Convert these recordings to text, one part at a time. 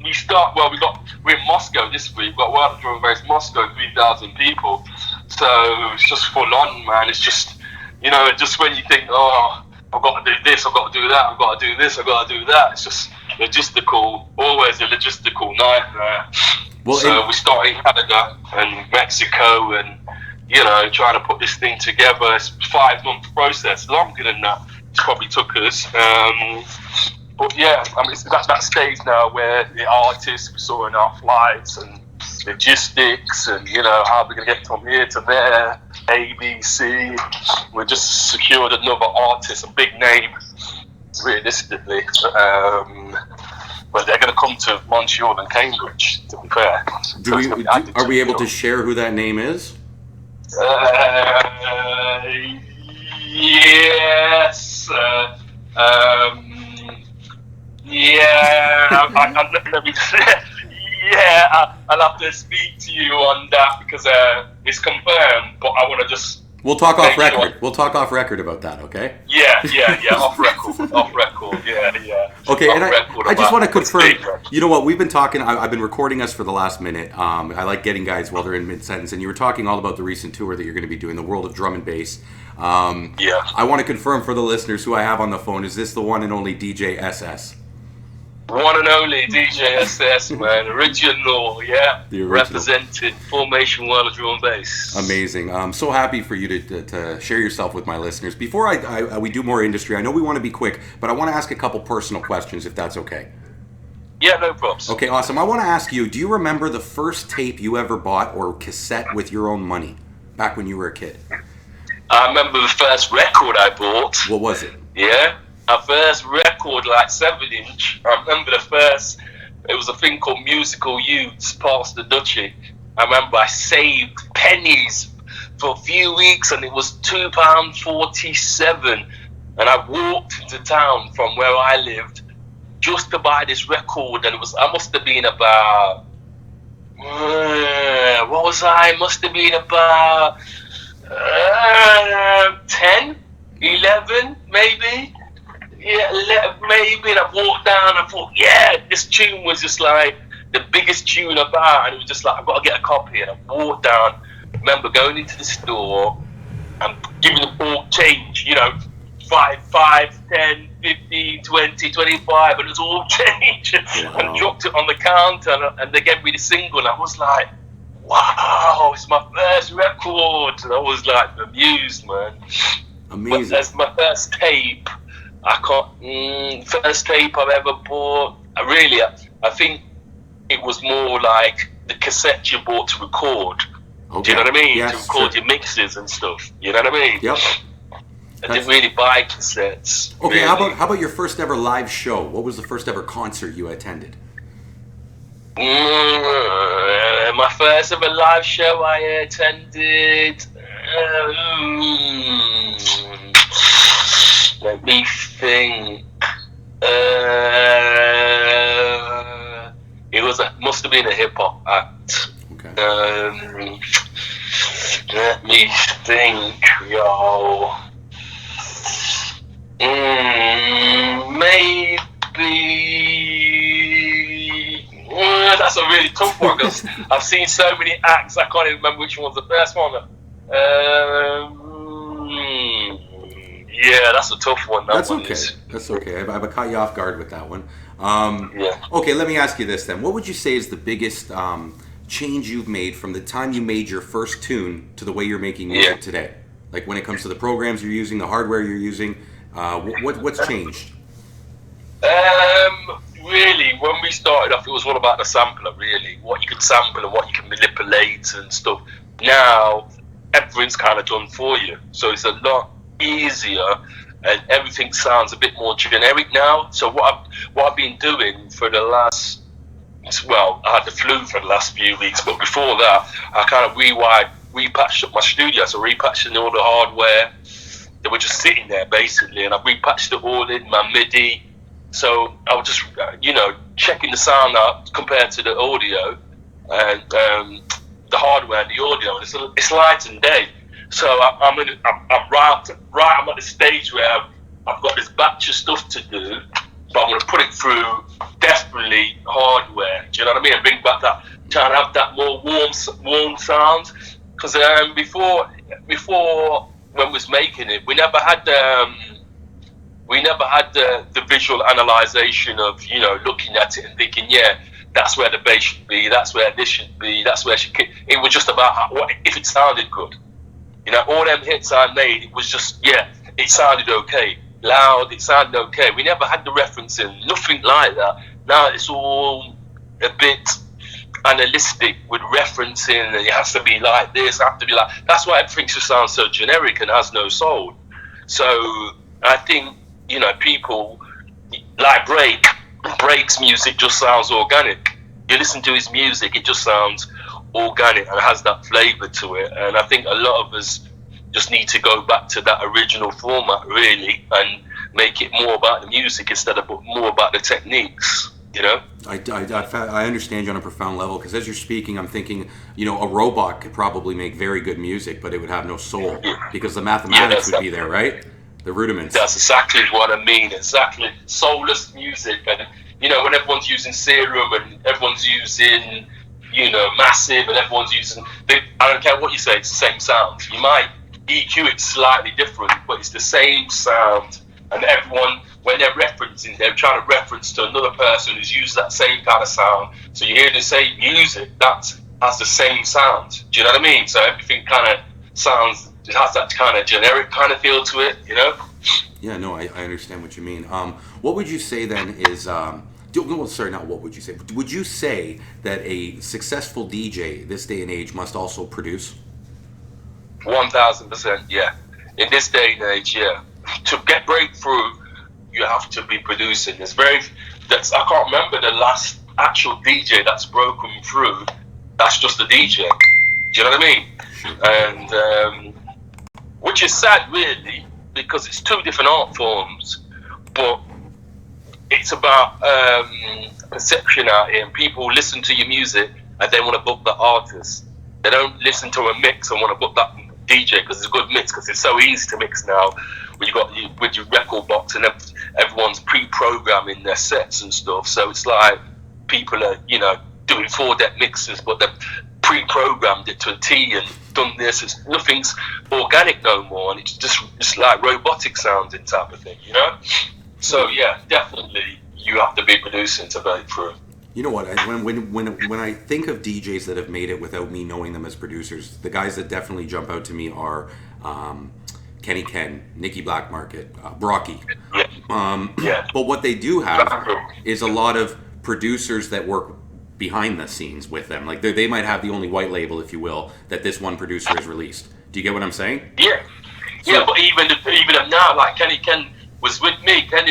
we're in Moscow this week. We've got World of Drum and Bass Moscow, 3,000 people. So it's just full on, man. It's just, just when you think, oh, I've got to do this, I've got to do that, I've got to do this, I've got to do that. It's just always a logistical nightmare. So we start in Canada and Mexico and, trying to put this thing together. It's a 5-month process, longer than that. It's probably took us. But yeah, I mean, it's that stage now where the artists, we're sorting our flights and logistics and, how we're going to get from here to there, A, B, C. We just secured another artist, a big name, realistically. But they're going to come to Montreal and Cambridge, to be fair. Are we able to share who that name is? Yes. I'll have to speak to you on that because it's confirmed, but I want to just... We'll talk off record. We'll talk off record about that, okay? Yeah, off record, yeah. Okay, and I just want to confirm, you know what, we've been talking, I've been recording us for the last minute. I like getting guys while they're in mid-sentence, and you were talking all about the recent tour that you're going to be doing, the World of Drum and Bass. I want to confirm for the listeners who I have on the phone, is this the one and only DJ SS? One and only DJ SS, man. Original, yeah. The original. Represented Formation World of Drum and Bass. Amazing. I'm so happy for you to share yourself with my listeners. Before we do more industry, I know we want to be quick, but I want to ask a couple personal questions, if that's okay. Yeah, no problems. Okay, awesome. I want to ask you, do you remember the first tape you ever bought or cassette with your own money, back when you were a kid? I remember the first record I bought. What was it? Yeah. Our first record, like 7-inch. I remember it was a thing called Musical Youths, Past the Duchy. I remember I saved pennies for a few weeks and it was £2.47. And I walked into town from where I lived just to buy this record. And I must have been about, must have been about 10, 11, maybe. Yeah, maybe. And I walked down and I thought, this tune was just like the biggest tune about. And it was just like, I've got to get a copy. And I walked down. I remember going into the store and giving them all change, 5, 10, 15, 20, 25. And it was all change. Wow. And dropped it on the counter. And they gave me the single. And I was like, wow, it's my first record. And I was like amused, man. Amazing. But that's my first tape. First tape I've ever bought. I think it was more like the cassette you bought to record. Okay. Do you know what I mean? Yes, to record your mixes and stuff. You know what I mean? Yep. I didn't really buy cassettes. Okay, really. how about your first ever live show? What was the first ever concert you attended? My first ever live show I attended. Let me think. Must have been a hip hop act. Okay. Let me think, yo. Maybe. That's a really tough one because I've seen so many acts. I can't even remember which one's the first one. Yeah, that's a tough one. That's okay. I've caught you off guard with that one. Okay, let me ask you this then. What would you say is the biggest change you've made from the time you made your first tune to the way you're making music today? Like when it comes to the programs you're using, the hardware you're using, what's changed? Really, when we started off, it was all about the sampler, really. What you can sample and what you can manipulate and stuff. Now, everything's kind of done for you. So it's a lot easier and everything sounds a bit more generic now. So what I've been doing for the last, I had the flu for the last few weeks, but before that, I kind of repatched up my studio. So repatching all the hardware that were just sitting there basically, and I repatched it all in my MIDI. So I was just, checking the sound out compared to the audio and the hardware and the audio. And it's light and day. So I'm at the stage where I've got this batch of stuff to do, but I'm going to put it through definitely hardware trying to have that more warm sound. Because before when we was making it, we never had the visual analyzation of, you know, looking at it and thinking, yeah, that's where the bass should be, that's where this should be, that's where it should kick. It was just about if it sounded good. You know, all them hits I made, it was just, yeah, it sounded okay. Loud, it sounded okay. We never had the referencing, nothing like that. Now it's all a bit analytic with referencing, and it has to be like this, it has to be like. That's why everything just sounds so generic and has no soul. So I think, you know, people like Break's music just sounds organic. You listen to his music, it just sounds organic and has that flavour to it. And I think a lot of us just need to go back to that original format, really, and make it more about the music instead of more about the techniques, you know? I understand you on a profound level, because as you're speaking, I'm thinking, you know, a robot could probably make very good music, but it would have no soul, because the mathematics would be there, right? The rudiments. That's exactly what I mean. Exactly. Soulless music. And, you know, when everyone's using Serum and everyone's using, you know, Massive, and everyone's using, I don't care what you say, it's the same sound. You might EQ it slightly different, but it's the same sound. And everyone, when they're referencing, they're trying to reference to another person who's used that same kind of sound. So you hear the same music that has the same sound. Do you know what I mean? So everything kind of sounds, it has that kind of generic kind of feel to it, you know? Yeah, no, I understand what you mean. What would you say then is, well, sorry, not what would you say. Would you say that a successful DJ this day and age must also produce? 1000%, yeah. In this day and age, yeah. To get breakthrough, you have to be producing. I can't remember the last actual DJ that's broken through. That's just a DJ. Do you know what I mean? And which is sad, really, because it's two different art forms, but it's about perception out here. And people listen to your music and they want to book the artist. They don't listen to a mix and want to book that DJ because it's a good mix, because it's so easy to mix now when you got with your record box and everyone's pre-programming their sets and stuff. So it's like people are, you know, doing 4-deck mixes, but they've pre-programmed it to a T and done this. Nothing's organic no more, and it's like robotic sounding type of thing, you know. So yeah, definitely you have to be producing to break through. You know what? When I think of DJs that have made it without me knowing them as producers, the guys that definitely jump out to me are Kenny Ken, Nicky Black Market, Brocky. Yeah. But what they do have is a lot of producers that work behind the scenes with them. Like they might have the only white label, if you will, that this one producer has released. Do you get what I'm saying? Yeah. Yeah, but even now, like Kenny Ken was with me. Ken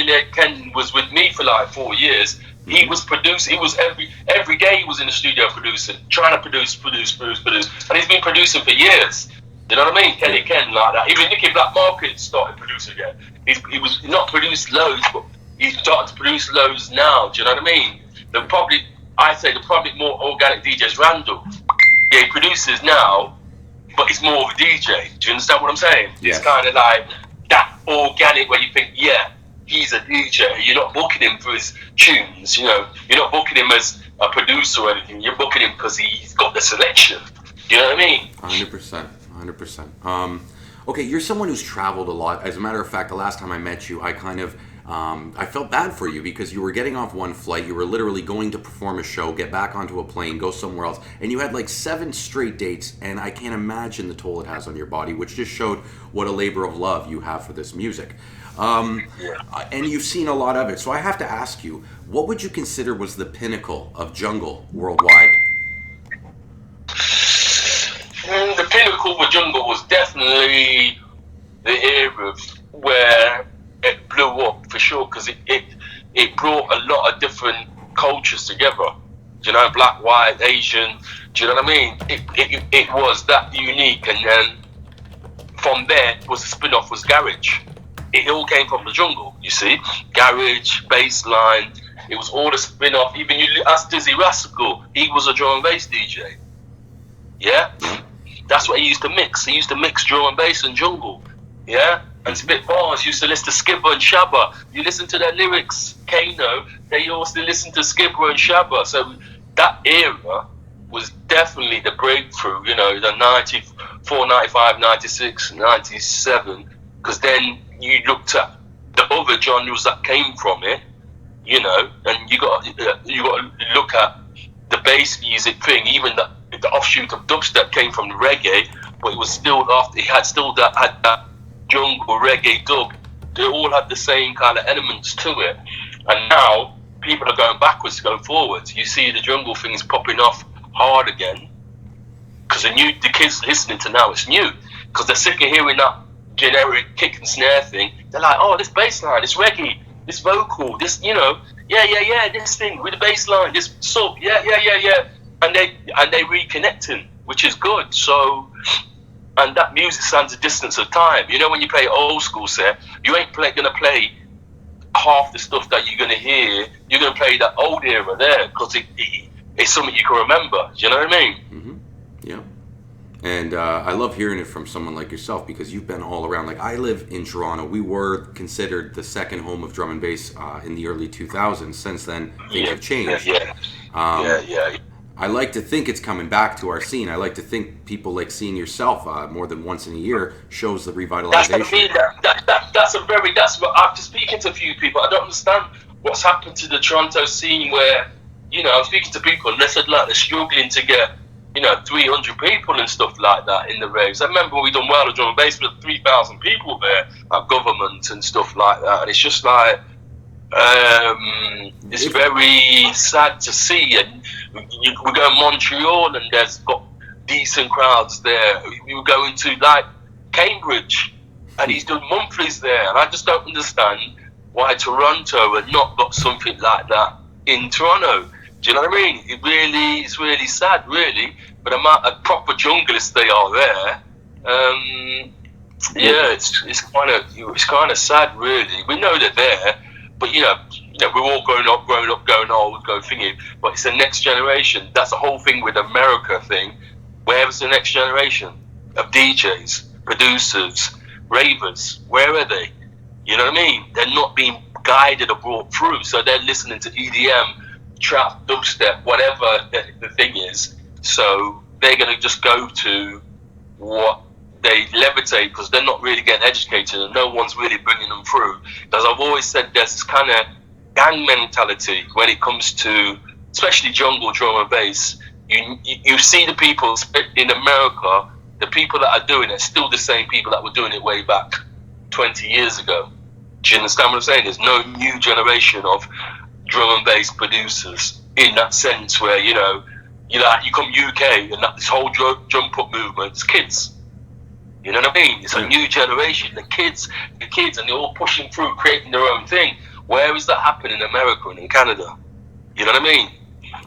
was with me for like 4 years. He was producing. He was every day he was in the studio producing, trying to produce, and he's been producing for years. You know what I mean? Kenny Ken like that. Even Nicky Black Market started producing again. He was not produced loads, but he's started to produce loads now. Do you know what I mean? I say the probably more organic DJ is Randall. Yeah, he produces now, but he's more of a DJ. Do you understand what I'm saying? Yeah. It's kind of like that organic where you think, yeah, he's a DJ. You're not booking him for his tunes, you know. You're not booking him as a producer or anything. You're booking him because he's got the selection. You know what I mean? 100%. Okay, you're someone who's traveled a lot. As a matter of fact, the last time I met you, I kind of I felt bad for you because you were getting off one flight. You were literally going to perform a show, get back onto a plane, go somewhere else, and you had like 7 straight dates. And I can't imagine the toll it has on your body, which just showed what a labor of love you have for this music. And you've seen a lot of it. So I have to ask you, what would you consider was the pinnacle of jungle worldwide? The pinnacle with jungle was definitely the era where it blew up, for sure, because it brought a lot of different cultures together. You know, black, white, Asian. Do you know what I mean? It was that unique, and then from there was the spin-off was garage. It all came from the jungle, you see. Garage, bassline, it was all a spin-off. Even you ask Dizzy Rascal, he was a drum and bass DJ. Yeah? That's what he used to mix. He used to mix drum and bass and jungle. Yeah? And spit bars. Used to listen to Skibber and Shabba. You listen to their lyrics, Kano, they also listen to Skibber and Shabba. So that era was definitely the breakthrough, you know, the 94, 95, 96, 97, because then you looked at the other genres that came from it, you know, and you got to look at the bass music thing, even the offshoot of dubstep came from the reggae, but it was still after it had that jungle reggae dub. They all had the same kind of elements to it, and now people are going backwards to go forwards. You see the jungle things popping off hard again because the kids listening to now, it's new because they're sick of hearing that generic kick and snare thing. They're like, oh, this bass line, this reggae, this vocal, this, you know, this thing with the bass line, this sub, and they reconnecting, which is good. So, and that music stands a distance of time. You know, when you play old school set, you ain't gonna play half the stuff that you're gonna hear. You're gonna play that old era there because it's something you can remember. Do you know what I mean? Mm-hmm. Yeah. And I love hearing it from someone like yourself because you've been all around. Like, I live in Toronto. We were considered the second home of drum and bass in the early 2000s. Since then, things have changed. I like to think it's coming back to our scene. I like to think people like seeing yourself more than once in a year shows the revitalization. That's what after speaking to a few people, I don't understand what's happened to the Toronto scene where, you know, I'm speaking to people and they said like they're struggling to get, you know, 300 people and stuff like that in the raves. I remember when we done Wild Drum and Bass with 3,000 people there at government and stuff like that, and it's just like it's very sad to see. And we go to Montreal and there's got decent crowds there. We were going to like Cambridge and he's doing monthlies there, and I just don't understand why Toronto had not got something like that in Toronto. Do you know what I mean? It's really sad, really. But the amount of proper junglists they are there, it's kind of sad, really. We know they're there, but you know, we're all growing up, going old, going thingy. But it's the next generation. That's the whole thing with America thing. Where's the next generation of DJs, producers, ravers? Where are they? You know what I mean? They're not being guided or brought through, so they're listening to EDM, trap, dubstep, whatever the thing is. So they're going to just go to what they levitate because they're not really getting educated and no one's really bringing them through. Because I've always said there's this kind of gang mentality when it comes to, especially jungle drum and bass. You see the people in America, the people that are doing it, still the same people that were doing it way back 20 years ago. Do you understand what I'm saying? There's no new generation of drum and bass producers in that sense where, you know, you come UK and this whole jump up movement, it's kids. You know what I mean? It's a new generation, the kids, and they're all pushing through, creating their own thing. Where is that happening in America and in Canada? You know what I mean?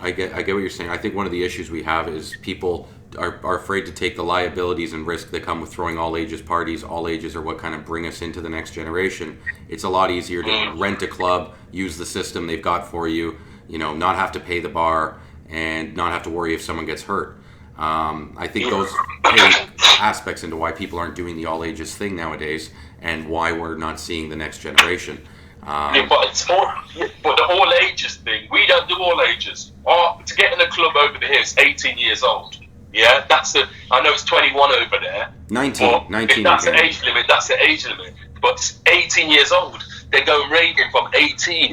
I get what you're saying. I think one of the issues we have is people are afraid to take the liabilities and risk that come with throwing all ages parties. All ages are what kind of bring us into the next generation. It's a lot easier to rent a club, use the system they've got for you, you know, not have to pay the bar and not have to worry if someone gets hurt. I think those play aspects into why people aren't doing the all ages thing nowadays and why we're not seeing the next generation. But the all ages thing, we don't do all ages. To get in a club over here, it's 18 years old. Yeah, I know it's 21 over there. 19. If that's the age limit, that's the age limit. But it's 18 years old. They're going raving from 18.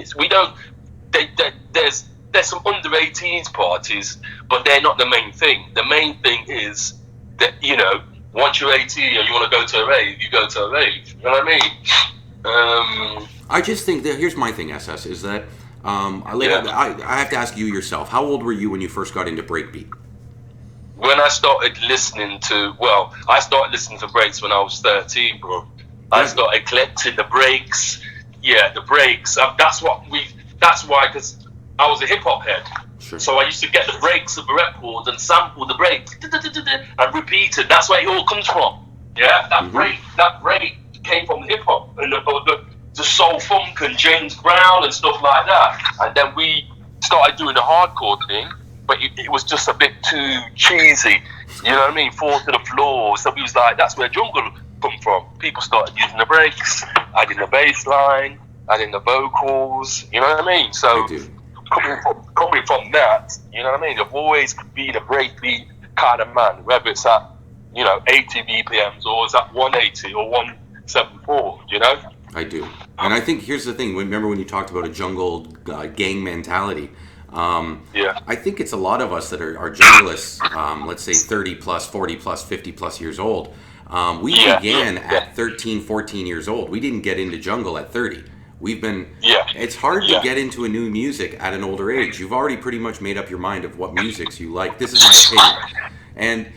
There's some under 18s parties, but they're not the main thing. The main thing is that, you know, once you're 18 and you want to go to a rave, you go to a rave. You know what I mean? I just think that here's my thing, SS, is that I have to ask you yourself. How old were you when you first got into breakbeat? When I started listening to breaks when I was 13, bro. I started collecting the breaks. Yeah, the breaks. That's why, because I was a hip hop head. Sure. So I used to get the breaks of the records and sample the breaks and repeat it. That's where it all comes from. Yeah, that break came from hip hop and the soul funk and James Brown and stuff like that. And then we started doing the hardcore thing, but it was just a bit too cheesy. You know what I mean? Fall to the floor. So we was like, that's where jungle come from. People started using the breaks, adding the bass line, adding the vocals. You know what I mean? So coming from that, you know what I mean? I've always been a breakbeat kind of man, whether it's at, 80 BPMs or it's at 180 or 174, I do. And I think here's the thing. Remember when you talked about a jungle gang mentality? I think it's a lot of us that are junglists, let's say 30 plus, 40 plus, 50 plus years old. We began at 13, 14 years old. We didn't get into jungle at 30. It's hard to get into a new music at an older age. You've already pretty much made up your mind of what musics you like. This is my opinion. And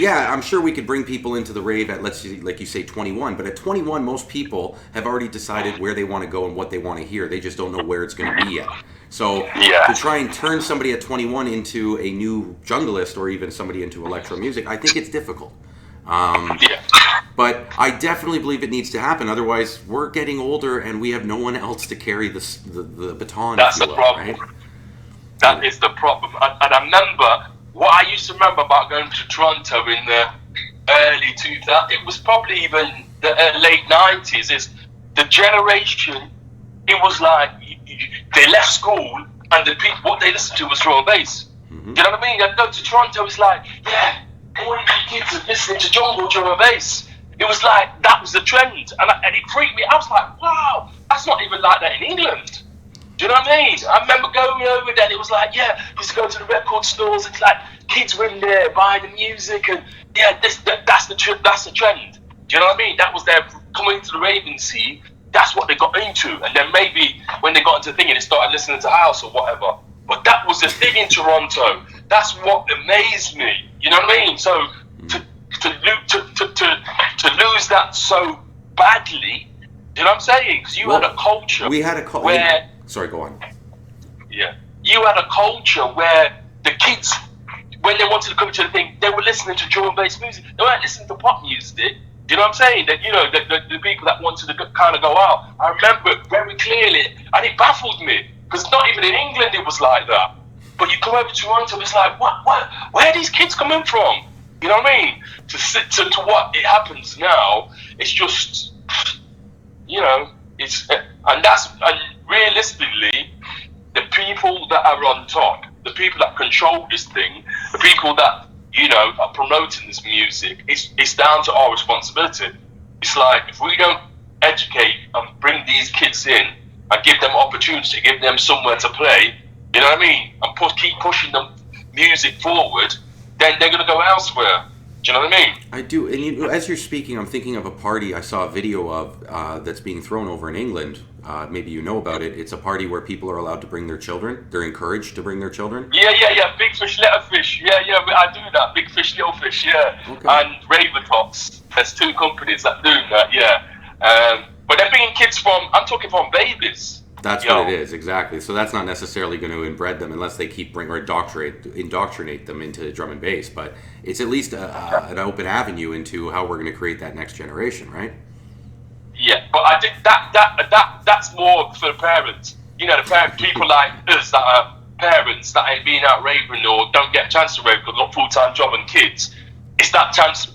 I'm sure we could bring people into the rave at, let's say, like you say, 21. But at 21, most people have already decided where they want to go and what they want to hear. They just don't know where it's going to be yet. So to try and turn somebody at 21 into a new junglist or even somebody into electro music, I think it's difficult. But I definitely believe it needs to happen. Otherwise, we're getting older and we have no one else to carry the baton. That's the problem. Right? That is the problem. And I remember, what I used to remember about going to Toronto in the early 2000s, it was probably even the late 90s, is the generation, it was like, they left school and the people, what they listened to was drum and bass. Mm-hmm. You know what I mean? I'd go to Toronto, it's like, all you kids are listening to jungle drum and bass. It was like, that was the trend. And it freaked me. I was like, wow, that's not even like that in England. Do you know what I mean? I remember going over there, it was like, used to go to the record stores, it's like, kids were in there buying the music, and that's the trend. Do you know what I mean? That was their coming to the raving scene, that's what they got into. And then maybe when they got into thinking, they started listening to house or whatever. But that was the thing in Toronto. That's what amazed me. You know what I mean? So to lose that so badly, you know what I'm saying? Because you had a culture. We had a culture where. Sorry, go on. Yeah, you had a culture where the kids, when they wanted to come to the thing, they were listening to drum and bass music. They weren't listening to pop music. You know what I'm saying? That the people that wanted to kind of go out. I remember it very clearly, and it baffled me because not even in England it was like that. But you come over to Toronto, it's like, what? Where are these kids coming from? You know what I mean? To what it happens now, it's just, and realistically, the people that are on top, the people that control this thing, the people that, are promoting this music, it's down to our responsibility. It's like, if we don't educate and bring these kids in and give them opportunity, give them somewhere to play, you know what I mean, and keep pushing them music forward, then they're going to go elsewhere. Do you know what I mean? I do. And as you're speaking, I'm thinking of a party I saw a video of that's being thrown over in England. Maybe you know about it. It's a party where people are allowed to bring their children. They're encouraged to bring their children. Yeah. Big fish, little fish. Yeah. I do that. Big fish, little fish. Yeah. Okay. And Raventops. There's two companies that do that. Yeah. But they're bringing kids I'm talking from babies. That's what it is, exactly. So that's not necessarily going to inbred them unless they keep indoctrinate them into drum and bass. But it's at least an open avenue into how we're going to create that next generation, right? Yeah, but I think that's more for the parents. The people like us that are parents that ain't been out raving or don't get a chance to rave because not full-time job and kids. It's that chance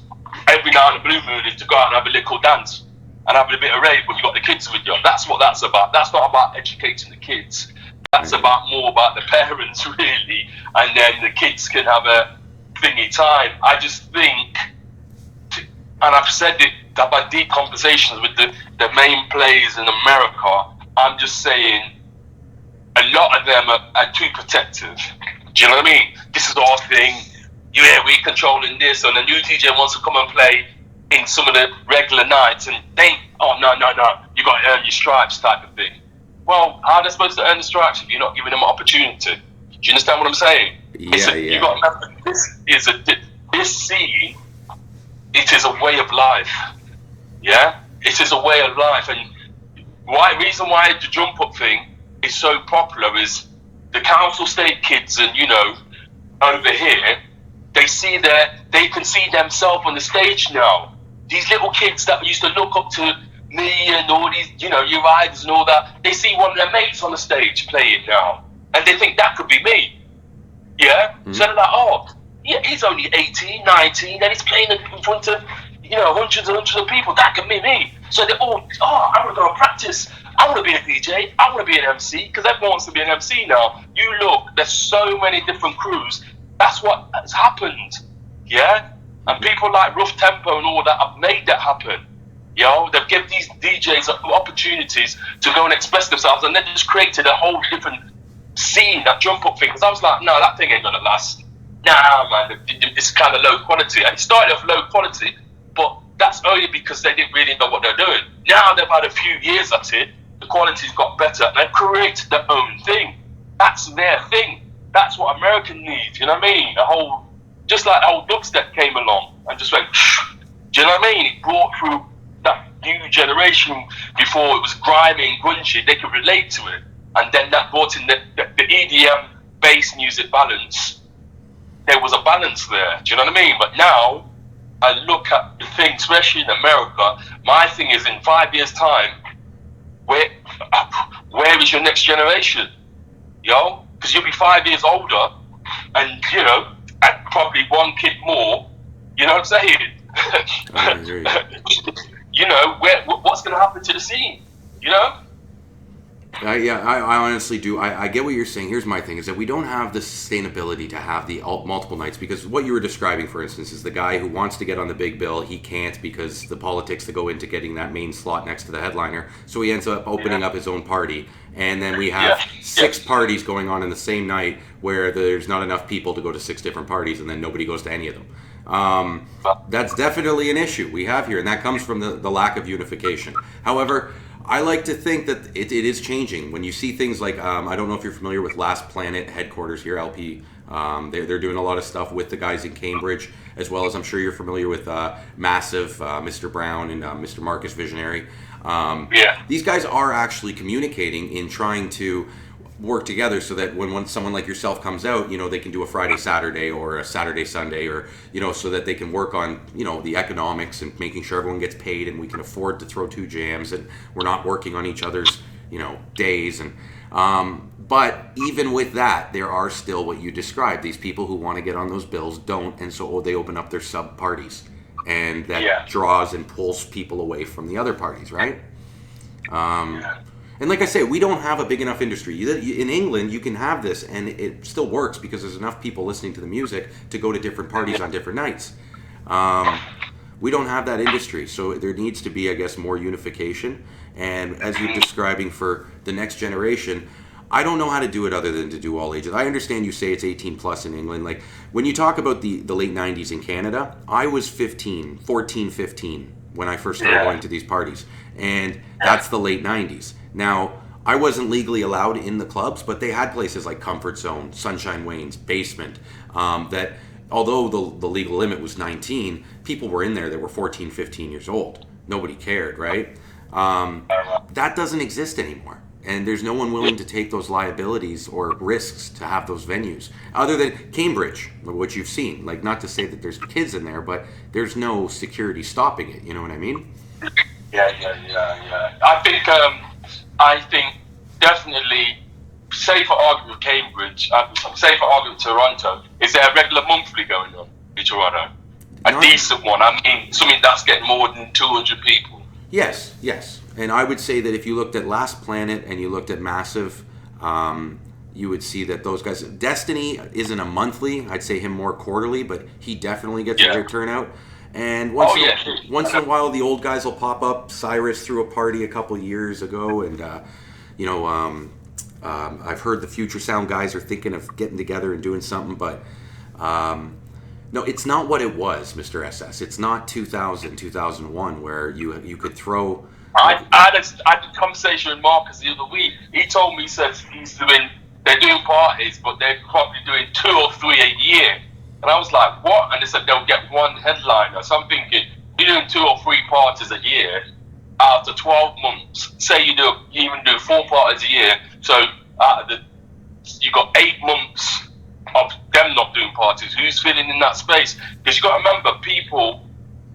every now and a blue moon is to go out and have a little dance and have a bit of rave when you got the kids with you. That's what that's about. That's not about educating the kids. That's more about the parents, really, and then the kids can have a thingy time. I just think, and I've said it, I've had deep conversations with the main players in America. I'm just saying, a lot of them are too protective. Do you know what I mean? This is our thing. Yeah, we're controlling this, and the new DJ wants to come and play in some of the regular nights, and they, no, you got to earn your stripes type of thing. Well, how are they supposed to earn the stripes if you're not giving them an opportunity? Do you understand what I'm saying? Yeah. You got to remember, this scene, it is a way of life. Yeah? It is a way of life, and reason why the jump up thing is so popular is the council state kids and, over here, they can see themselves on the stage now. These little kids that used to look up to me and all these, your idols and all that, they see one of their mates on the stage playing now. And they think that could be me. Yeah? Mm-hmm. So they're like, he's only 18, 19, and he's playing in front of, hundreds and hundreds of people. That could be me. So they're all, I'm going to go and practice. I want to be a DJ. I want to be an MC because everyone wants to be an MC now. You look, there's so many different crews. That's what has happened. Yeah? And people like Rough Tempo and all that have made that happen. You know, they've given these DJs opportunities to go and express themselves, and they just created a whole different scene, that jump up thing. Because I was like, no, that thing ain't gonna last. Nah, man, it's kind of low quality. And it started off low quality, but that's only because they didn't really know what they're doing. Now they've had a few years at it, the quality's got better, and they've created their own thing. That's their thing. That's what America needs, you know what I mean? Just like the old dubstep came along and just went, do you know what I mean? It brought through that new generation before it was grimy and grungy, they could relate to it. And then that brought in the EDM bass music balance. There was a balance there, do you know what I mean? But now, I look at the thing, especially in America, my thing is in 5 years' time, where is your next generation? Yo? Because you'll be 5 years older, and, you know, and probably one kid more, you know what I'm saying? I agree. You know, what's going to happen to the scene? You know? I honestly do. I get what you're saying. Here's my thing, is that we don't have the sustainability to have the multiple nights, because what you were describing, for instance, is the guy who wants to get on the big bill. He can't because the politics that go into getting that main slot next to the headliner. So he ends up opening up his own party. And then we have six parties going on in the same night where there's not enough people to go to 6 different parties, and then nobody goes to any of them. That's definitely an issue we have here, and that comes from the lack of unification. However, I like to think that it is changing. When you see things like, I don't know if you're familiar with Last Planet headquarters here, LP. They're doing a lot of stuff with the guys in Cambridge, as well as I'm sure you're familiar with Massive, Mr. Brown, and Mr. Marcus Visionary. These guys are actually communicating in trying to work together so that when someone like yourself comes out, you know, they can do a Friday Saturday or a Saturday Sunday, or, you know, so that they can work on, you know, the economics and making sure everyone gets paid and we can afford to throw 2 jams and we're not working on each other's, you know, days. And but even with that, there are still what you described, these people who want to get on those bills don't, and so they open up their sub parties, and that draws and pulls people away from the other parties, right? And like I say, we don't have a big enough industry. In England, you can have this, and it still works because there's enough people listening to the music to go to different parties on different nights. We don't have that industry, so there needs to be, I guess, more unification. And as you're describing for the next generation, I don't know how to do it other than to do all ages. I understand you say it's 18 plus in England. Like, when you talk about the late 90s in Canada, I was 15 when I first started going to these parties. And that's the late 90s. Now, I wasn't legally allowed in the clubs, but they had places like Comfort Zone, Sunshine Wayne's, Basement, that although the legal limit was 19, people were in there that were 14, 15 years old. Nobody cared, right? That doesn't exist anymore. And there's no one willing to take those liabilities or risks to have those venues. Other than Cambridge, which you've seen. Like, not to say that there's kids in there, but there's no security stopping it. You know what I mean? Yeah. I think definitely, say for argument with Cambridge, say for argument with Toronto, is there a regular monthly going on in Toronto? A decent one, I mean, something that's getting more than 200 people. Yes. And I would say that if you looked at Last Planet and you looked at Massive, you would see that those guys, Destiny isn't a monthly, I'd say him more quarterly, but he definitely gets a good turnout. And once in a while, the old guys will pop up. Cyrus threw a party a couple years ago, and I've heard the Future Sound guys are thinking of getting together and doing something. But no, it's not what it was, Mr. SS. It's not 2000, 2001, where you could throw. I had a conversation with Marcus the other week. He told me, he says they're doing parties, but they're probably doing 2 or 3 a year. And I was like, what? And they said they'll get one headliner. So I'm thinking, you're doing 2 or 3 parties a year after 12 months. Say you even do 4 parties a year. So you got 8 months of them not doing parties. Who's filling in that space? Because you got to remember, people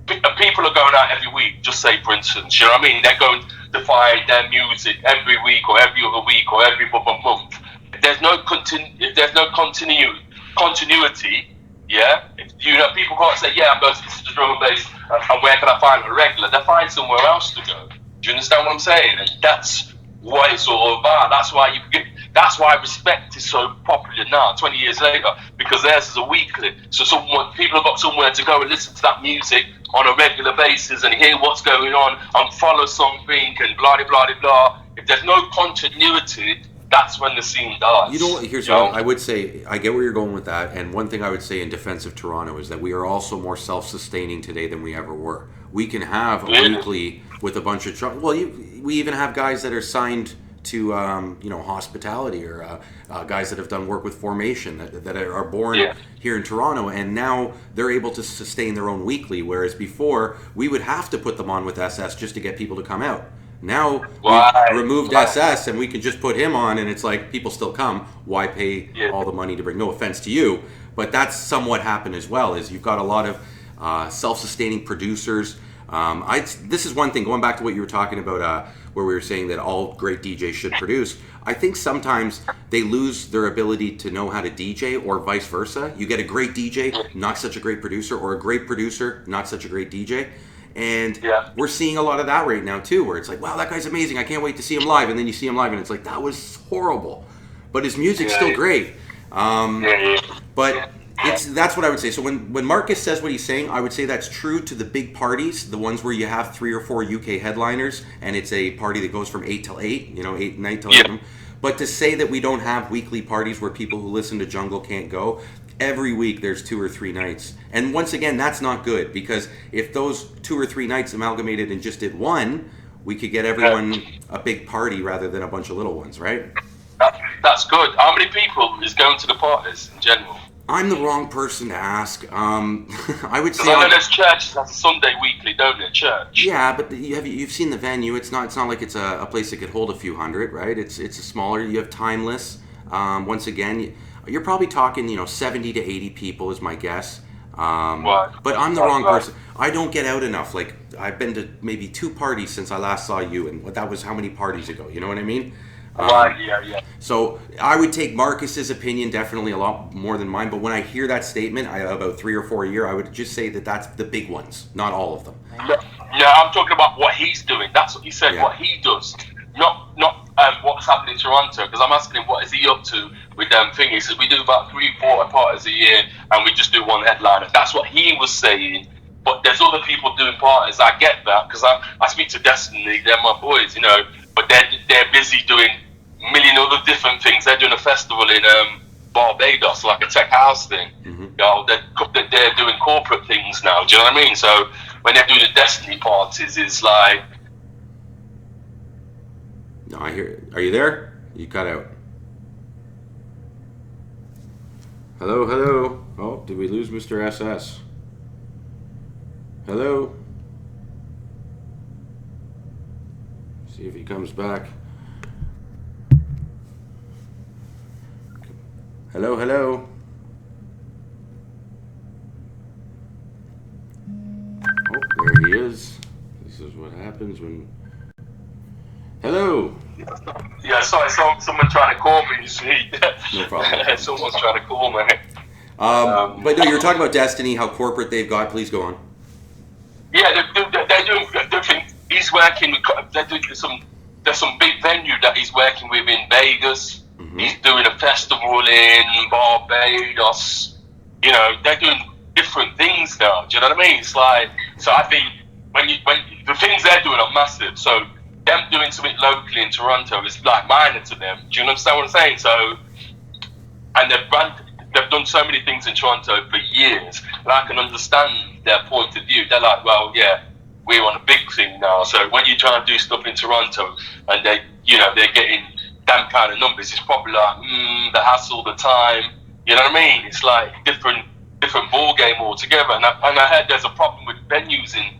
are going out every week. Just say, for instance, you know what I mean? They're going to find their music every week or every other week or every other month. If there's no continuity. Yeah, people can't say, I'm going to the drum and bass, and where can I find a regular? They find somewhere else to go. Do you understand what I'm saying? And that's what it's all about. That's why Respect is so popular now, 20 years later, because theirs is a weekly. So people have got somewhere to go and listen to that music on a regular basis and hear what's going on and follow something and blah blah blah blah. If there's no continuity, that's when the scene dies. You know what? Here's what I would say. I get where you're going with that. And one thing I would say in defense of Toronto is that we are also more self-sustaining today than we ever were. We can have a weekly with a bunch of we even have guys that are signed to hospitality or guys that have done work with formation that are born here in Toronto, and now they're able to sustain their own weekly, whereas before we would have to put them on with SS just to get people to come out. Now we've removed SS and we can just put him on, and it's like people still come. Why pay all the money to bring? No offense to you, but that's somewhat happened as well. Is you've got a lot of self-sustaining producers. This is one thing, going back to what you were talking about, where we were saying that all great DJs should produce. I think sometimes they lose their ability to know how to DJ, or vice versa. You get a great DJ, not such a great producer, or a great producer, not such a great DJ. And we're seeing a lot of that right now too, where it's like, wow, that guy's amazing, I can't wait to see him live. And then you see him live and it's like, that was horrible. But his music's still great. But that's what I would say. So when Marcus says what he's saying, I would say that's true to the big parties, the ones where you have 3 or 4 UK headliners, and it's a party that goes from 8 till 8, 8 night till 8. But to say that we don't have weekly parties where people who listen to Jungle can't go, every week there's 2 or 3 nights. And once again, that's not good, because if those 2 or 3 nights amalgamated and just did one, we could get everyone a big party rather than a bunch of little ones, right? That's good. How many people is going to the parties in general? I'm the wrong person to ask. I would say. I know there's churches that's a Sunday weekly, don't it? Church. Yeah, but you've seen the venue. It's not like it's a place that could hold a few hundred, right? It's a smaller. You have Timeless. Once again, you're probably talking 70 to 80 people is my guess. But I'm the wrong person. I don't get out enough. Like, I've been to maybe 2 parties since I last saw you, and that was how many parties ago? You know what I mean? So I would take Marcus's opinion definitely a lot more than mine. But when I hear that statement, about 3 or 4 a year, I would just say that that's the big ones, not all of them. Yeah, I'm talking about what he's doing. That's what he said. What he does, not what's happening in Toronto. Because I'm asking him what is he up to with them thing. He says we do about 3-4 parties a year, and we just do one headliner. That's what he was saying. But there's other people doing parties. I get that, because I speak to Destiny. They're my boys, But they're busy doing a million other different things. They're doing a festival in Barbados, like a tech house thing. They're doing corporate things now. Do you know what I mean? So when they're doing the Destiny parties, it's like. No, I hear. Are you there? You cut out. Hello. Oh, did we lose Mr. SS? Hello. See if he comes back. Hello. Oh, there he is. This is what happens when. Hello. Yeah, sorry, someone trying to call me, you see. No problem. Someone's trying to call me. But no, you were talking about Destiny, how corporate they've got. Please go on. Yeah, they're doing. He's working with. There's some big venue that he's working with in Vegas. Mm-hmm. He's doing a festival in Barbados. They're doing different things now. Do you know what I mean? It's like, so I think when the things they're doing are massive. So them doing something locally in Toronto is like minor to them. Do you understand what I'm saying? So, and they've done so many things in Toronto for years, and I can understand their point of view. They're like, well, yeah, we're on a big thing now. So when you try and do stuff in Toronto, and they're getting them kind of numbers, it's probably like the hassle, the time. You know what I mean? It's like different ball game altogether. And I heard there's a problem with venues in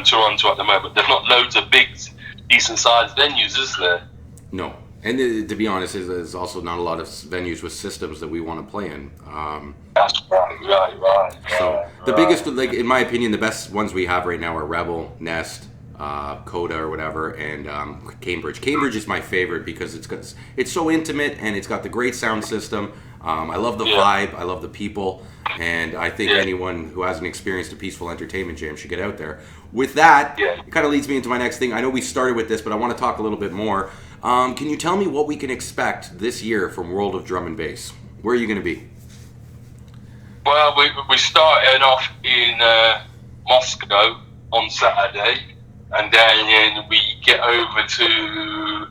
Toronto at the moment. There's not loads of big, decent sized venues, is there? No. And to be honest, there's also not a lot of venues with systems that we want to play in. That's right. So the biggest, like in my opinion, the best ones we have right now are Rebel, Nest, Coda or whatever, and Cambridge. Cambridge is my favorite because it's so intimate and it's got the great sound system. I love the vibe. I love the people. And I think anyone who hasn't experienced a peaceful entertainment jam should get out there. With that, it kind of leads me into my next thing. I know we started with this, but I want to talk a little bit more. Can you tell me what we can expect this year from World of Drum and Bass? Where are you going to be? Well, we started off in Moscow on Saturday, and then we get over to,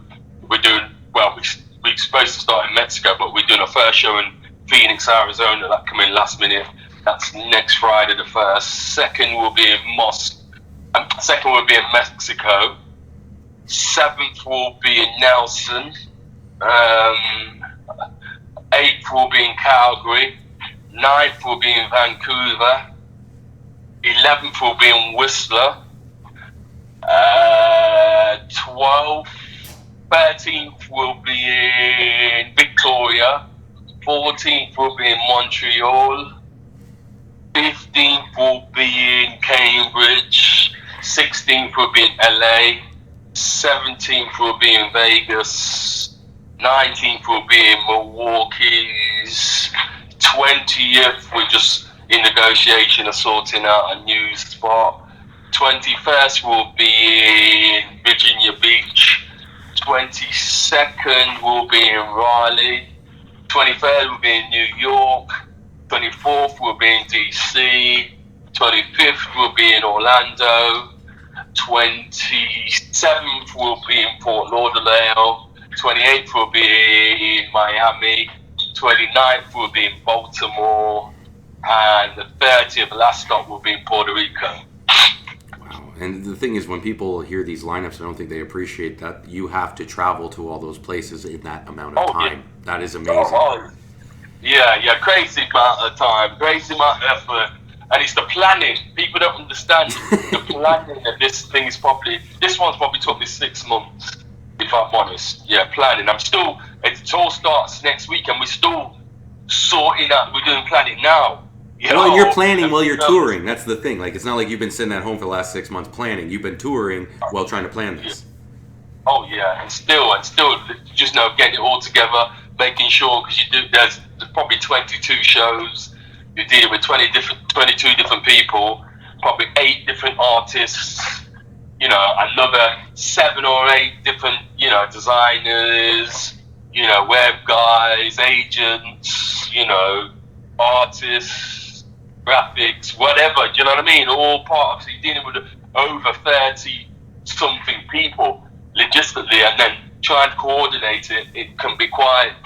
we're supposed to start in Mexico, but we're doing a first show in Phoenix, Arizona. That come in last minute. That's next Friday the 1st. Second will be in Mexico. 7th will be in Nelson. 8th will be in Calgary. 9th will be in Vancouver. 11th will be in Whistler. 12th, 13th will be in Victoria. 14th will be in Montreal. 15th will be in Cambridge. 16th will be in LA. 17th will be in Vegas. 19th will be in Milwaukee. 20th, we're just in negotiation of sorting out a new spot. 21st will be in Virginia Beach. 22nd will be in Raleigh. 23rd will be in New York. 24th will be in DC. 25th will be in Orlando. 27th will be in Fort Lauderdale. 28th will be in Miami. 29th will be in Baltimore. And the 30th, last stop, will be in Puerto Rico. Wow. And the thing is, when people hear these lineups, I don't think they appreciate that you have to travel to all those places in that amount of time. Yeah. That is amazing. Yeah, crazy amount of time, crazy amount of effort. And it's the planning. People don't understand the planning of this thing is this one's probably took me 6 months, if I'm honest. Yeah, planning. It all starts next week and we're still sorting out, we're doing planning now. Well, you're planning while you're touring. That's the thing. Like, it's not like you've been sitting at home for the last 6 months planning. You've been touring while trying to plan this. Oh yeah, and still, just getting it all together, making sure, because there's probably 22 shows. You deal with 22 different people, probably 8 different artists. Another 7 or 8 different, designers, web guys, agents, artists, graphics, whatever. Do you know what I mean? All part of dealing with over 30 something people logistically, and then try and coordinate it. It can be quite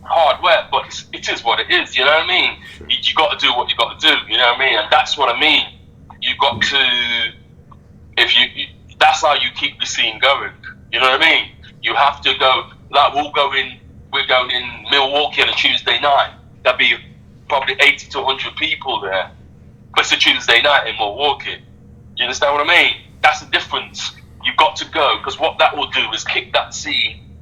hard work, but it is what it is. You know what I mean? Sure. You got to do what you got to do. You know what I mean? And that's what I mean. You got to, that's how you keep the scene going. You know what I mean? You have to go. Like we're going in Milwaukee on a Tuesday night. There'll be probably 80 to 100 people there. But it's a Tuesday night in Milwaukee. You understand what I mean? That's the difference. You've got to go, because what that will do is kick that scene.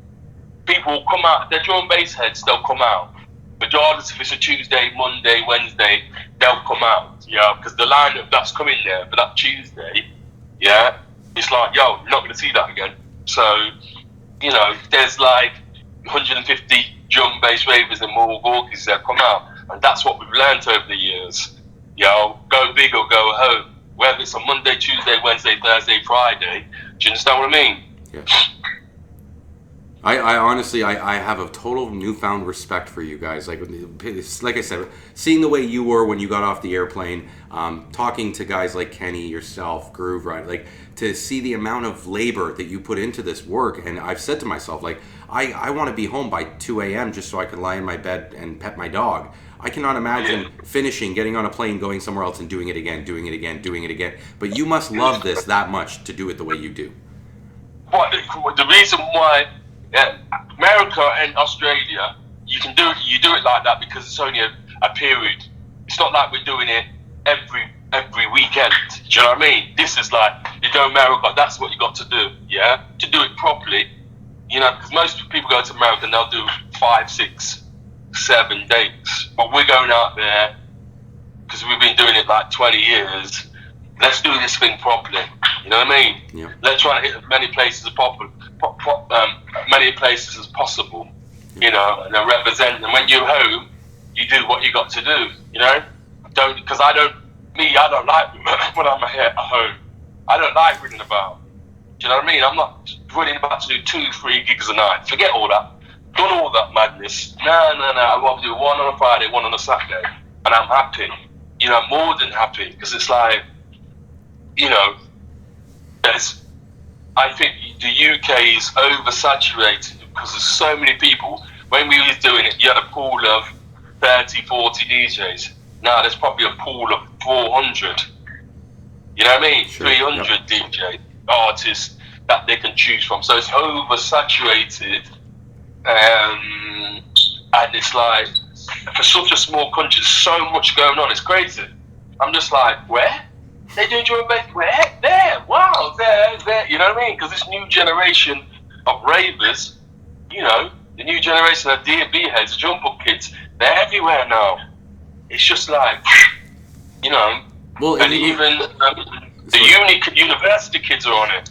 People will come out, their drum and bass heads, they'll come out. Regardless if it's a Tuesday, Monday, Wednesday, they'll come out. Yeah, because the lineup that's coming there for that Tuesday, yeah, it's like, yo, you're not going to see that again. So, there's like 150 drum and bass ravers in Milwaukee that come out. And that's what we've learned over the years. Go big or go home. Whether it's a Monday, Tuesday, Wednesday, Thursday, Friday. Do you understand what I mean? Yeah. I honestly, I have a total newfound respect for you guys. Like I said, seeing the way you were when you got off the airplane, talking to guys like Kenny, yourself, Groove, right? Like, to see the amount of labor that you put into this work. And I've said to myself, like, I want to be home by 2 a.m. just so I can lie in my bed and pet my dog. I cannot imagine finishing, getting on a plane, going somewhere else and doing it again. But you must love this that much to do it the way you do. Well, the reason why America and Australia, you do it like that because it's only a period. It's not like we're doing it every weekend. Do you know what I mean? This is like, you go to America, that's what you got to do, yeah? To do it properly, because most people go to America and they'll do 5, 6, 7 dates. But we're going out there, because we've been doing it like 20 years, let's do this thing properly. You know what I mean? Yeah. Let's try and hit as many places as possible. You know, and then represent. And when you're home, you do what you got to do. You know, because I don't like when I'm here at home. I don't like running about. Do you know what I mean? I'm not running about to do 2-3 gigs a night. Forget all that. Done all that madness. No. I want to do one on a Friday, one on a Saturday, and I'm happy. You know, I'm more than happy because it's like, you know, I think the UK is oversaturated because there's so many people. When we was doing it, you had a pool of 30, 40 DJs. Now there's probably a pool of 400. You know what I mean? Sure. 300 DJ artists that they can choose from. So it's oversaturated. And it's like, for such a small country, so much going on. It's crazy. I'm just like, where? They do drum and bass? Where? There. Wow. There. You know what I mean? Because this new generation of ravers, you know, the new generation of D&B heads, jump up kids, they're everywhere now. It's just like, you know, well, and even the university kids are on it.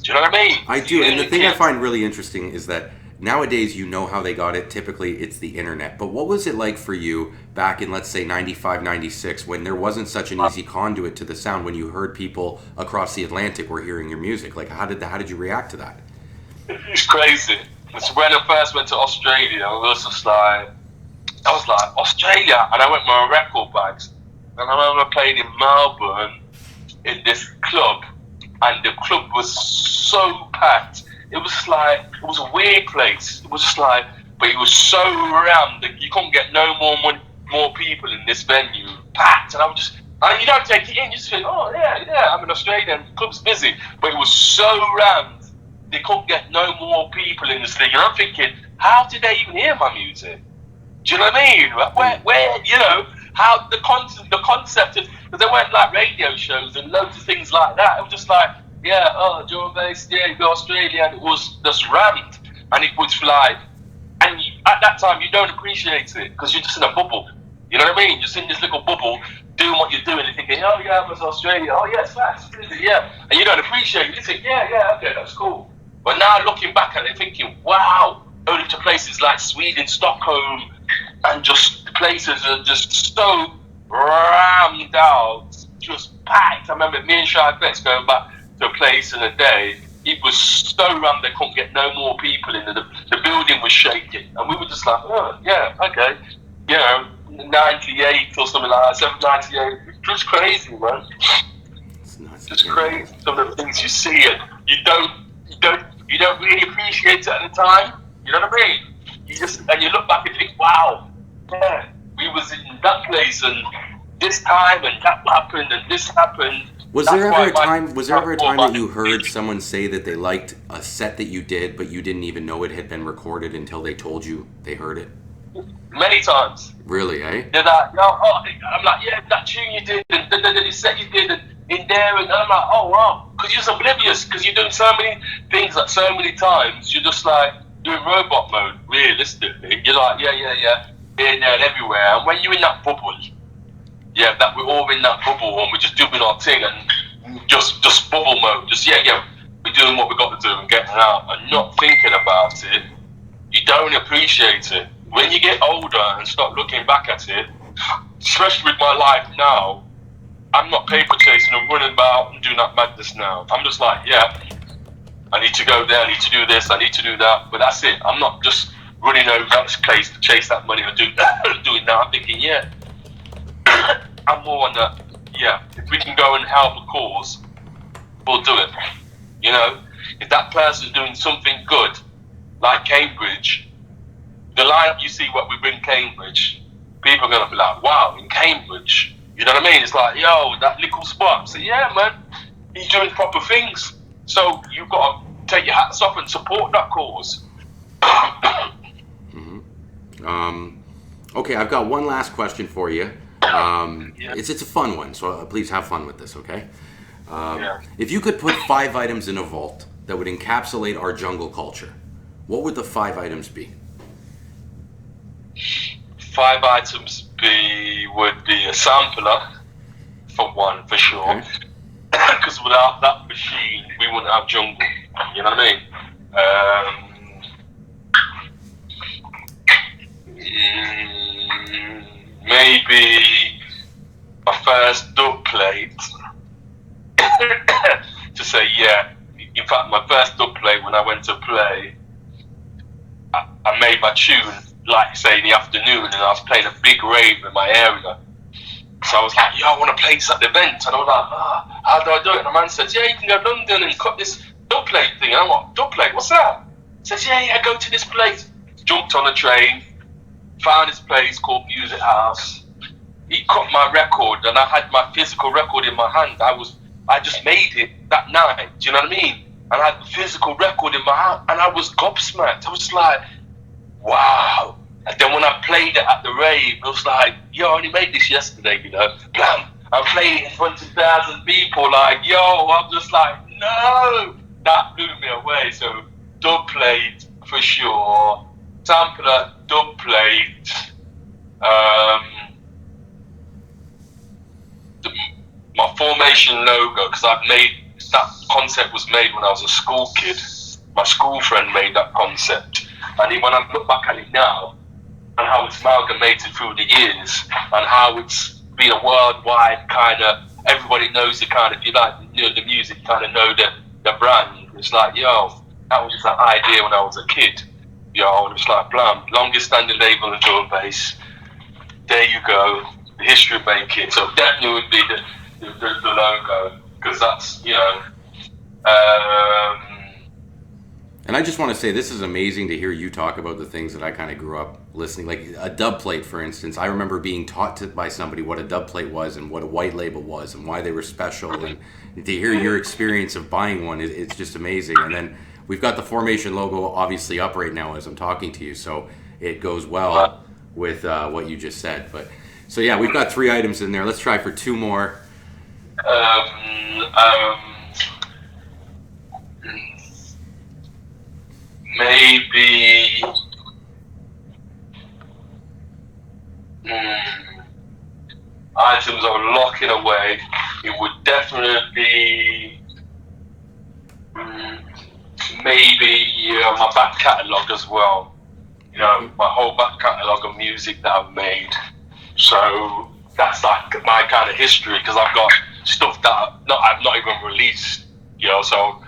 Do you know what I mean? I do, and the thing I find really interesting is that nowadays, you know how they got it. Typically, it's the internet. But what was it like for you back in, let's say, 95, 96, when there wasn't such an easy conduit to the sound, when you heard people across the Atlantic were hearing your music? Like, how did you react to that? It's crazy. It's when I first went to Australia, I was like, Australia? And I went with my record bags. And I remember playing in Melbourne in this club, and the club was so packed. It was a weird place. It was just like, but it was so rammed that you couldn't get no more people in this venue. Packed. And I was just, and you don't take it in, you just think, oh yeah, I'm in Australia and the club's busy. But it was so rammed, they couldn't get no more people in this thing. And I'm thinking, how did they even hear my music? Do you know what I mean? Where you know, how the concept of, because there weren't like radio shows and loads of things like that. It was just like, yeah, drum and bass, yeah, you go Australia, and it was just rammed, and it was like, and at that time you don't appreciate it because you're just in a bubble. You know what I mean? You're just in this little bubble doing what you're doing and thinking, oh yeah, I was Australia, oh yes, that's yeah, and you don't appreciate it. You think, yeah, okay, that's cool. But now looking back at it, thinking, wow, going to places like Sweden, Stockholm, and just places are just so rammed out, just packed. I remember me and Shy Flex going back to a place in a day. It was so rammed they couldn't get no more people in. The building was shaking, and we were just like, oh yeah, okay, you know, 98 or something like that, 798. Just crazy, man. It's nuts. Just crazy. Some of the things you see, and you don't really appreciate it at the time. You know what I mean? And you look back and think, wow, yeah, we was in that place and this time and that happened and this happened. Was there ever a time that you heard someone say that they liked a set that you did, but you didn't even know it had been recorded until they told you they heard it? Many times. Really, eh? They're like, I'm like, yeah, that tune you did, and the set you did, and in there, and I'm like, oh wow, because you're just oblivious, because you're doing so many things like so many times, you're just like doing robot mode. Realistically, you're like, yeah, here, there, and everywhere, and when you're in that bubble. Yeah, that we're all in that bubble and we're just doing our thing and just bubble mode. Just we're doing what we got to do and getting out and not thinking about it. You don't appreciate it. When you get older and start looking back at it, especially with my life now, I'm not paper chasing and running about and doing that madness now. I'm just like, yeah, I need to go there, I need to do this, I need to do that. But that's it. I'm not just running over that place to chase that money or do it now. I'm thinking, yeah. I'm more on that, yeah, if we can go and help a cause, we'll do it. You know, if that person's doing something good, like Cambridge, the lineup you see what we bring Cambridge, people are going to be like, wow, in Cambridge. You know what I mean? It's like, yo, that little spot. So, yeah, man, he's doing proper things. So you've got to take your hats off and support that cause. Okay, I've got one last question for you. It's a fun one, so please have fun with this, okay? If you could put 5 items in a vault that would encapsulate our jungle culture, what would the 5 items be? 5 items would be a sampler, for one, for sure. Okay. because without that machine, we wouldn't have jungle. You know what I mean? Maybe my first dub plate. To say, yeah. In fact, my first dub plate when I went to play, I made my tune, like say in the afternoon, and I was playing a big rave in my area. So I was like, yo, I want to play this at the event. And I was like, how do I do it? And the man says, yeah, you can go to London and cut this dub plate thing. And I'm like, dub plate, what's that? He says, yeah, go to this place. Jumped on a train, found this place called Music House. He cut my record, and I had my physical record in my hand. I just made it that night. Do you know what I mean? And I had the physical record in my hand, and I was gobsmacked. I was like, wow. And then when I played it at the rave, it was like, yo, I only made this yesterday, you know. Blam! I played it in front of 1,000 people, like, yo, I'm just like, no! That blew me away. So, dub plate, for sure. Sampler, dub plate. My formation logo, because that concept was made when I was a school kid. My school friend made that concept. And when I look back at it now, and how it's amalgamated through the years, and how it's been a worldwide kind of, everybody knows the kind of, if you like, you know, the music, you kind of know the brand. It's like, yo, that was just an idea when I was a kid. Yo, and it's like, blam, longest standing label in drum and bass. There you go, the history of making. So definitely would be the logo, because that's, you know. And I just want to say, this is amazing to hear you talk about the things that I kind of grew up listening. Like a dub plate, for instance. I remember being taught by somebody what a dub plate was and what a white label was and why they were special. And to hear your experience of buying one, it's just amazing. And then we've got the Formation logo obviously up right now as I'm talking to you, so it goes well with what you just said. But so yeah, we've got 3 items in there. Let's try for 2 more. Maybe items I'm locking away. It would definitely be maybe my back catalogue as well. You know, my whole back catalogue of music that I've made. So that's like my kind of history, because I've got stuff that I've not even released. You know, so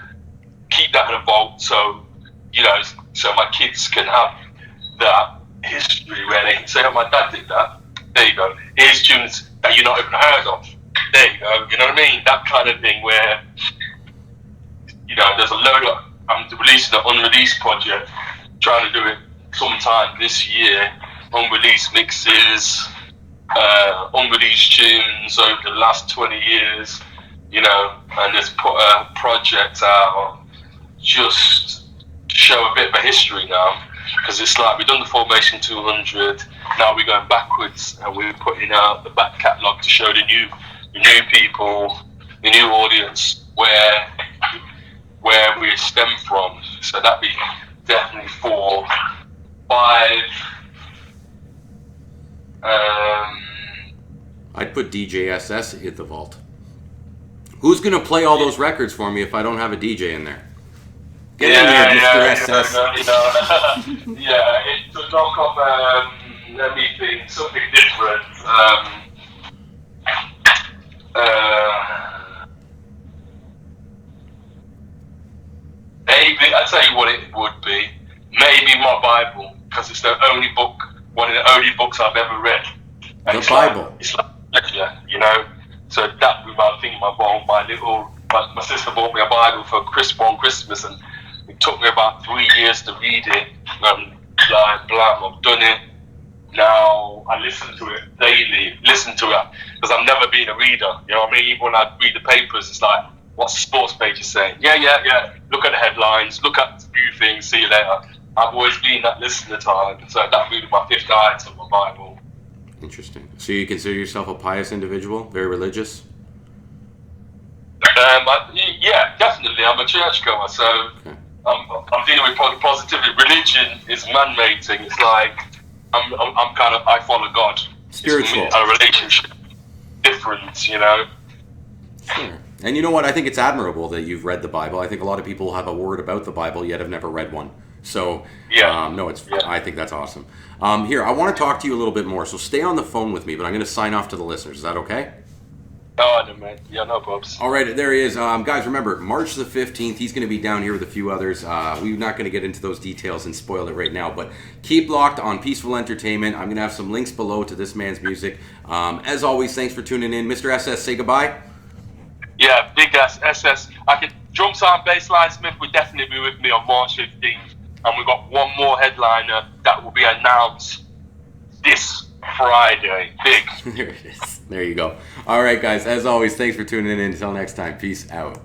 keep that in a vault. So, you know, so my kids can have that history where they can say, oh, my dad did that. There you go. Here's tunes that you're not even heard of. There you go. You know what I mean? That kind of thing where, you know, there's a load of, I'm releasing an unreleased project, trying to do it sometime this year. Unreleased mixes, unreleased tunes over the last 20 years, you know, and just put a project out just to show a bit of a history now, because it's like we've done the Formation 200, now we're going backwards and we're putting out the back catalogue to show the new people, the new audience where we stem from. So that'd be definitely 4. 5. I'd put DJ SS in the vault. Who's gonna play all those records for me if I don't have a DJ in there? Get in there, Mr. SS. Yeah, to knock off anything, something different. Maybe, I'll tell you what it would be. Maybe my Bible, because it's the only book, one of the only books I've ever read. And the Bible. It's like, you know. So that would be my thing. My sister bought me a Bible for Christmas, and it took me about 3 years to read it. And like, blam, I've done it. Now I listen to it daily. Because I've never been a reader. You know what I mean? Even when I read the papers, it's like, what's the sports page saying? Yeah. Look at the headlines. Look at the few things. See you later. I've always been that listener type. So that would be my 5th item, my Bible. Interesting. So you consider yourself a pious individual, very religious? Yeah, definitely. I'm a churchgoer, so okay. I'm dealing with positivity. Religion is man-made thing. It's like I'm kind of, I follow God. Spiritual. It's a relationship difference, you know. Sure. And you know what? I think it's admirable that you've read the Bible. I think a lot of people have a word about the Bible yet have never read one. So, no, I think that's awesome. Here, I want to talk to you a little bit more. So stay on the phone with me, but I'm going to sign off to the listeners. Is that okay? Oh, no, man. Yeah, no problems. All right, there he is. Guys, remember, March the 15th, he's going to be down here with a few others. We're not going to get into those details and spoil it right now, but keep locked on Peaceful Entertainment. I'm going to have some links below to this man's music. As always, thanks for tuning in. Mr. SS, say goodbye. Yeah, big SS. Drum Sound Bassline Smith will definitely be with me on March 15th, and we've got one more headliner that will be announced this Friday. Big. There it is. There you go. All right, guys. As always, thanks for tuning in. Until next time, peace out.